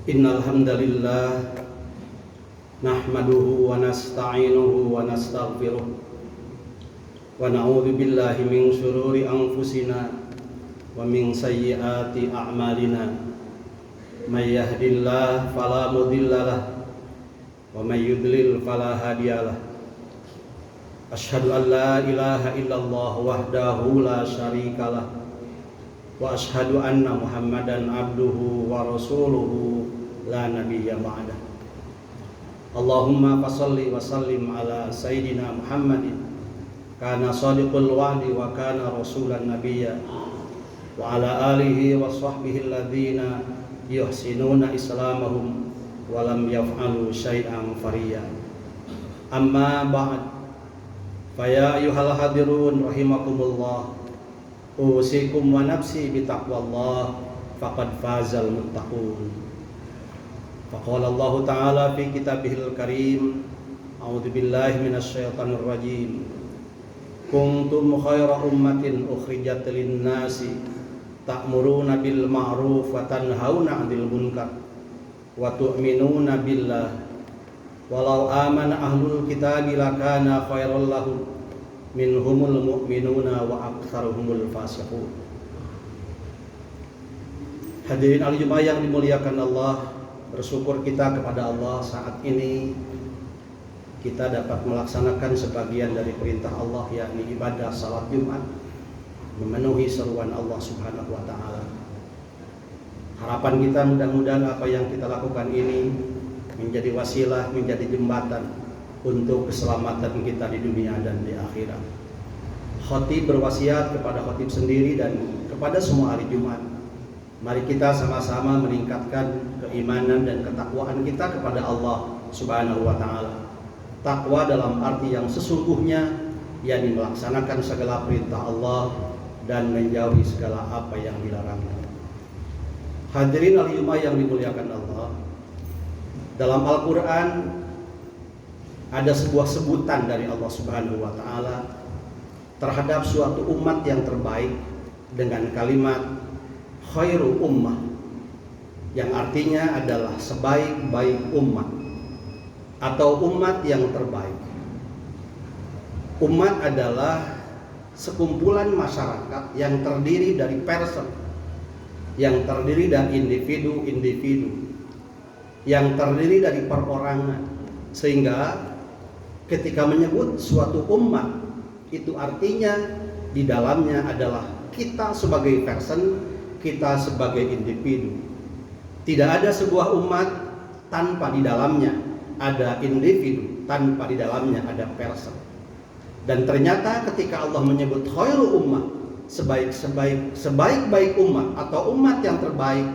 Innal hamdalillah nahmaduhu wa nasta'inuhu wa nastaghfiruh wa na'udzu billahi min shururi anfusina wa min sayyiati a'malina. May yahdihillahu fala mudhillalah wa may yudlil fala hadiyalah. Asyhadu an la ilaha illallah wahdahu la syarikalah wa asyhadu anna Muhammadan abduhu wa rasuluhu la nabiyya ba'dah. Allahumma fasholli wa sallim ala sayyidina Muhammadin kana shadiqul wa'di wa kana rasulan nabiyya wa ala alihi wa sahbihi alladhina yuhsinuna islamahum wa lam yaf'alu syai'an fariya. Amma ba'd, fa ya ayyuhal hadirun rahimakumullah, usikum wa nafsi bitaqwallah faqad fazal muttaqun. Faqala Allah Ta'ala fi kitabihil karim, a'udzu billahi minasyaitonir rajim. Kuntum khayra ummatin ukhrijat lin-nasi ta'muruna bil ma'ruf wa tanhauna 'anil munkar wa tu'minuna billah walau amana ahlul kitabi lakana khairal lahum minhumul mu'minuna wa aktsaruhumul fasiqun. Hadirin al-Jumat yang dimuliakan Allah, bersyukur kita kepada Allah saat ini kita dapat melaksanakan sebagian dari perintah Allah, yakni ibadah salat Jumat, memenuhi seruan Allah Subhanahu wa taala. Harapan kita mudah-mudahan apa yang kita lakukan ini menjadi wasilah, menjadi jembatan untuk keselamatan kita di dunia dan di akhirat. Khatib berwasiat kepada khatib sendiri dan kepada semua hari Jumat, mari kita sama-sama meningkatkan keimanan dan ketakwaan kita kepada Allah Subhanahu wa taala. Takwa dalam arti yang sesungguhnya, yakni melaksanakan segala perintah Allah dan menjauhi segala apa yang dilarangnya. Hadirin al-Jumat yang dimuliakan Allah, dalam Al-Qur'an ada sebuah sebutan dari Allah Subhanahu wa taala terhadap suatu umat yang terbaik dengan kalimat khairu ummah, yang artinya adalah sebaik-baik umat atau umat yang terbaik. Umat adalah sekumpulan masyarakat yang terdiri dari person, yang terdiri dari individu-individu, yang terdiri dari perorangan, sehingga ketika menyebut suatu umat itu artinya di dalamnya adalah kita sebagai person, kita sebagai individu. Tidak ada sebuah umat tanpa di dalamnya ada individu, tanpa di dalamnya ada person. Dan ternyata ketika Allah menyebut khairu ummah, sebaik-baik umat atau umat yang terbaik,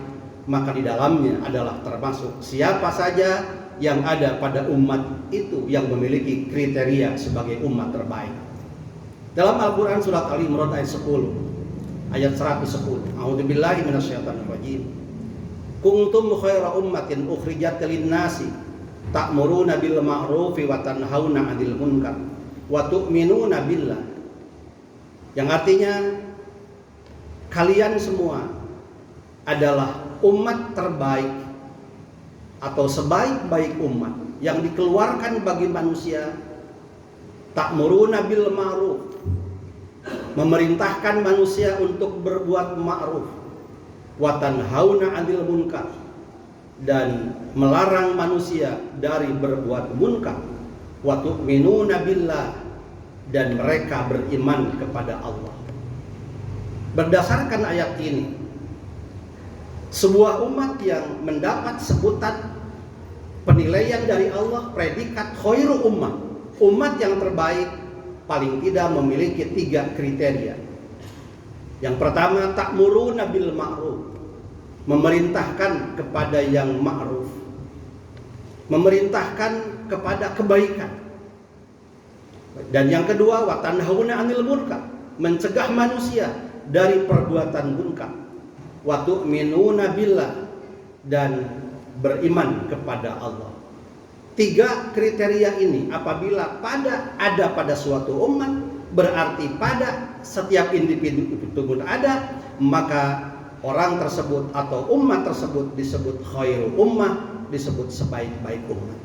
maka di dalamnya adalah termasuk siapa saja yang ada pada umat itu yang memiliki kriteria sebagai umat terbaik. Dalam Al-Quran surat Ali Imran ayat 10, ayat 110, a'udzubillahi minasyaitonir rajim. Kuntum khaira ummatin ukhrijat lin-nasi ta'muruna bil ma'rufi wa tanhauna 'anil munkar wa tu'minuna billah. Yang artinya kalian semua adalah umat terbaik atau sebaik-baik umat yang dikeluarkan bagi manusia. Ta'muruna bil ma'ruf, memerintahkan manusia untuk berbuat ma'ruf, wa tanhauna 'anil munkar, dan melarang manusia dari berbuat munkar, wa tu'minuna billah, dan mereka beriman kepada Allah. Berdasarkan ayat ini, sebuah umat yang mendapat sebutan penilaian dari Allah predikat khairu ummah, umat yang terbaik, paling tidak memiliki 3 kriteria. Yang pertama, ta'muruna bil ma'ruf, memerintahkan kepada yang ma'ruf, memerintahkan kepada kebaikan. Dan yang kedua, wa tanhauna 'anil munkar, mencegah manusia dari perbuatan munkar. Wa tu'minuna billah, dan beriman kepada Allah. 3 kriteria ini apabila ada pada suatu umat, berarti pada setiap individu itu pun ada, maka orang tersebut atau umat tersebut disebut khairul ummah, disebut sebaik-baik umat.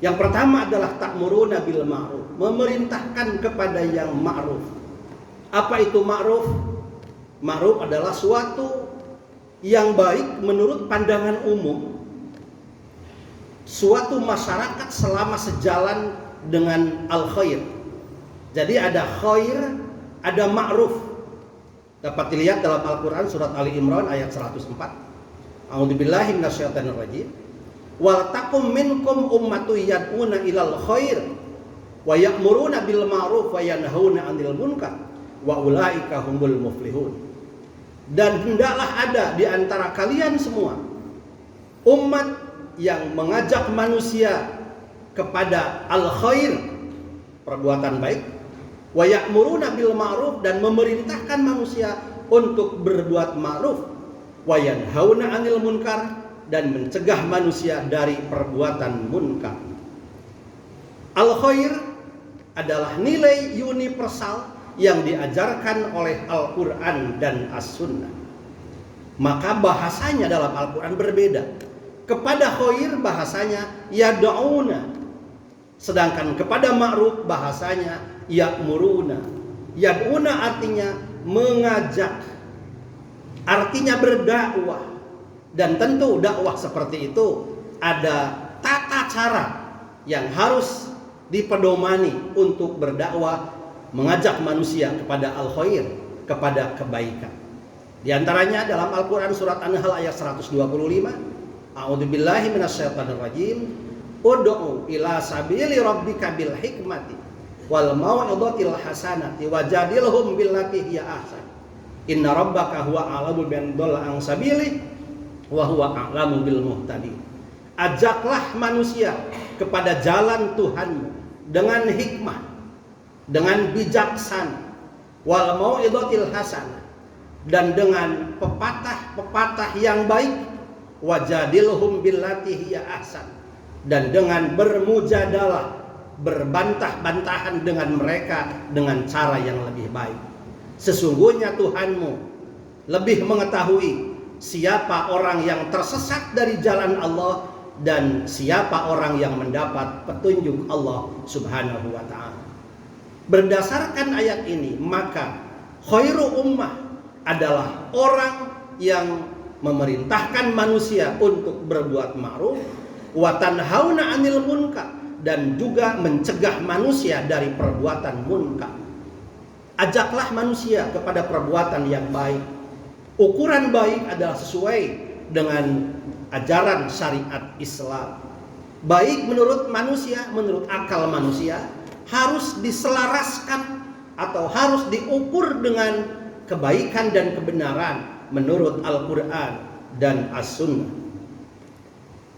Yang pertama adalah ta'muruna bil ma'ruf, memerintahkan kepada yang ma'ruf. Apa itu ma'ruf? Ma'ruf adalah suatu yang baik menurut pandangan umum, suatu masyarakat selama sejalan dengan al-khair. Jadi ada khair, ada ma'ruf. Dapat dilihat dalam Al-Quran surat Ali Imran ayat 104. A'udzubillahi minasyaitonir rajim. Wal takum minkum ummatu yad'una ilal khair wa ya'muruna bil ma'ruf wa yanhauna 'anil munkar wa ulaika humul muflihun. Dan hendaklah ada di antara kalian semua umat yang mengajak manusia kepada al khair, perbuatan baik, wa ya'muruna bil ma'ruf, dan memerintahkan manusia untuk berbuat ma'ruf, wa yanhauna 'anil munkar, dan mencegah manusia dari perbuatan munkar. Al khair adalah nilai universal yang diajarkan oleh Al-Quran dan As-Sunnah. Maka bahasanya dalam Al-Quran berbeda. Kepada khair bahasanya yad'una, sedangkan kepada ma'ruf bahasanya ya'muruna. Yad'una artinya mengajak, artinya berdakwah. Dan tentu dakwah seperti itu ada tata cara yang harus dipedomani untuk berdakwah, mengajak manusia kepada al-khair, kepada kebaikan. Di antaranya dalam Al-Quran surat An-Nahl ayat 125, A'udzubillahi minasyaitonir rajim, ud'u ila sabili rabbika bil hikmati wal mau'izatil hasanati wajadilhum billati hiya ahsan. Inna rabbaka huwa a'lamu biman dhalla an sabilihi wa huwa a'lamu bil muhtadin. Ajaklah manusia kepada jalan Tuhanmu dengan hikmah, dengan bijaksana, wal mau'izatil hasanah, dan dengan pepatah-pepatah yang baik, wajadilhum billati hiya ahsan, dan dengan bermujadalah, berbantah-bantahan dengan mereka dengan cara yang lebih baik. Sesungguhnya Tuhanmu lebih mengetahui siapa orang yang tersesat dari jalan Allah dan siapa orang yang mendapat petunjuk Allah Subhanahu wa ta'ala. Berdasarkan ayat ini, maka khairu ummah adalah orang yang memerintahkan manusia untuk berbuat ma'ruf, wa tanhauna 'anil munkar, dan juga mencegah manusia dari perbuatan munkar. Ajaklah manusia kepada perbuatan yang baik. Ukuran baik adalah sesuai dengan ajaran syariat Islam. Baik menurut manusia, menurut akal manusia, harus diselaraskan atau harus diukur dengan kebaikan dan kebenaran menurut Al-Quran dan As-Sunnah.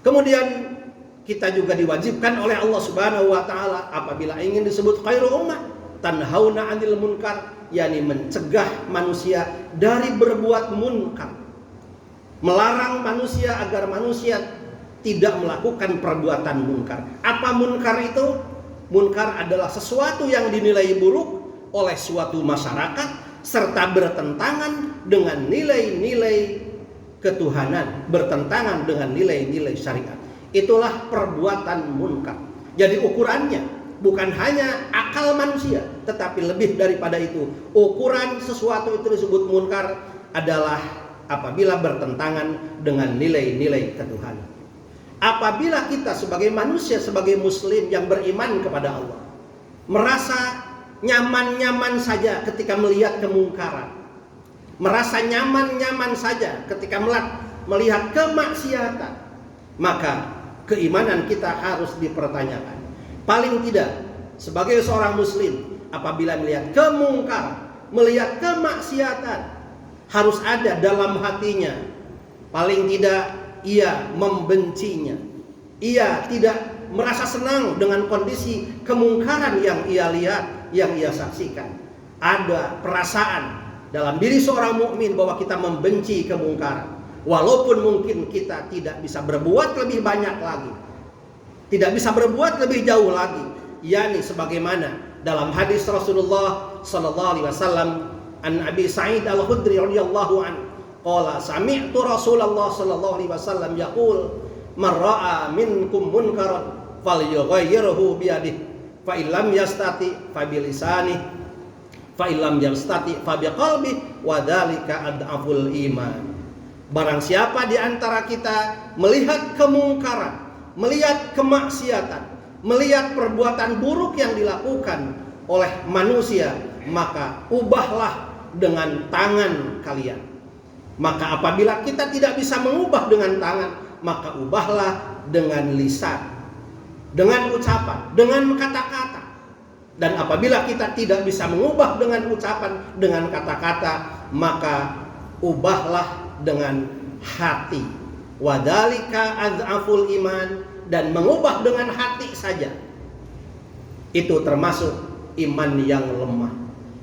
Kemudian kita juga diwajibkan oleh Allah Subhanahu wa ta'ala apabila ingin disebut khairu ummah, tanhauna 'anil munkar, yakni mencegah manusia dari berbuat munkar, melarang manusia agar manusia tidak melakukan perbuatan munkar. Apa munkar itu? Munkar adalah sesuatu yang dinilai buruk oleh suatu masyarakat serta bertentangan dengan nilai-nilai ketuhanan, bertentangan dengan nilai-nilai syariat. Itulah perbuatan munkar. Jadi ukurannya bukan hanya akal manusia, tetapi lebih daripada itu. Ukuran sesuatu itu disebut munkar adalah apabila bertentangan dengan nilai-nilai ketuhanan. Apabila kita sebagai manusia, sebagai muslim yang beriman kepada Allah, merasa nyaman-nyaman saja ketika melihat kemungkaran, merasa nyaman-nyaman saja ketika melihat kemaksiatan, maka keimanan kita harus dipertanyakan. Paling tidak sebagai seorang muslim, apabila melihat kemungkaran, melihat kemaksiatan, harus ada dalam hatinya, paling tidak ia membencinya. Ia tidak merasa senang dengan kondisi kemungkaran yang ia lihat, yang ia saksikan. Ada perasaan dalam diri seorang mukmin bahwa kita membenci kemungkaran, walaupun mungkin kita tidak bisa berbuat lebih banyak lagi, tidak bisa berbuat lebih jauh lagi, yakni sebagaimana dalam hadis Rasulullah sallallahu alaihi wasallam an Abi Sa'id Al-Khudri radhiyallahu anhu, qala sami'tu Rasulullah sallallahu alaihi wasallam yaqul man ra'a minkum munkaran falyughayyirhu bi yadihi fa illam yastati fa bi lisanihi fa illam yastati fa bi qalbihi wa dzalika ad'aful iman. Barang siapa di antara kita melihat kemungkaran, melihat kemaksiatan, melihat perbuatan buruk yang dilakukan oleh manusia, maka ubahlah dengan tangan kalian. Maka apabila kita tidak bisa mengubah dengan tangan, maka ubahlah dengan lisan, dengan ucapan, dengan kata-kata. Dan apabila kita tidak bisa mengubah dengan ucapan, dengan kata-kata, maka ubahlah dengan hati. Wadzalika adzaful iman, dan mengubah dengan hati saja itu termasuk iman yang lemah.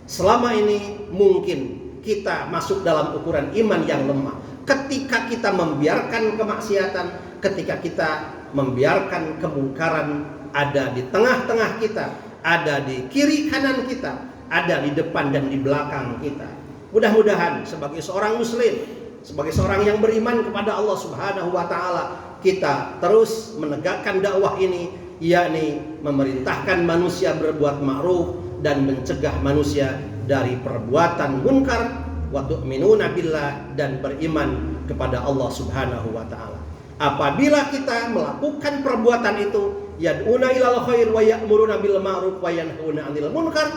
Selama ini mungkin kita masuk dalam ukuran iman yang lemah ketika kita membiarkan kemaksiatan, ketika kita membiarkan kemungkaran ada di tengah-tengah kita, ada di kiri kanan kita, ada di depan dan di belakang kita. Mudah-mudahan sebagai seorang muslim, sebagai seorang yang beriman kepada Allah Subhanahu wa taala, kita terus menegakkan dakwah ini, yakni memerintahkan manusia berbuat ma'ruf dan mencegah manusia dari perbuatan munkar, wa tu'minuna billah, dan beriman kepada Allah Subhanahu wa taala. Apabila kita melakukan perbuatan itu, yad'una ilal khair wa ya'muruna bil ma'ruf wa yanhauna 'anil munkar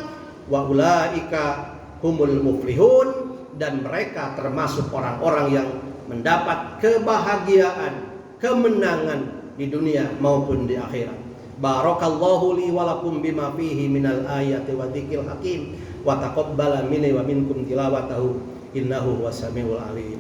wa ulaika humul muflihun, dan mereka termasuk orang-orang yang mendapat kebahagiaan, kemenangan di dunia maupun di akhirat. Barakallahu li wa lakum bima fihi minal ayati wa dzikril hakim wa taqabbala minni wa minkum tilawatahu innahu huwas samiul alim.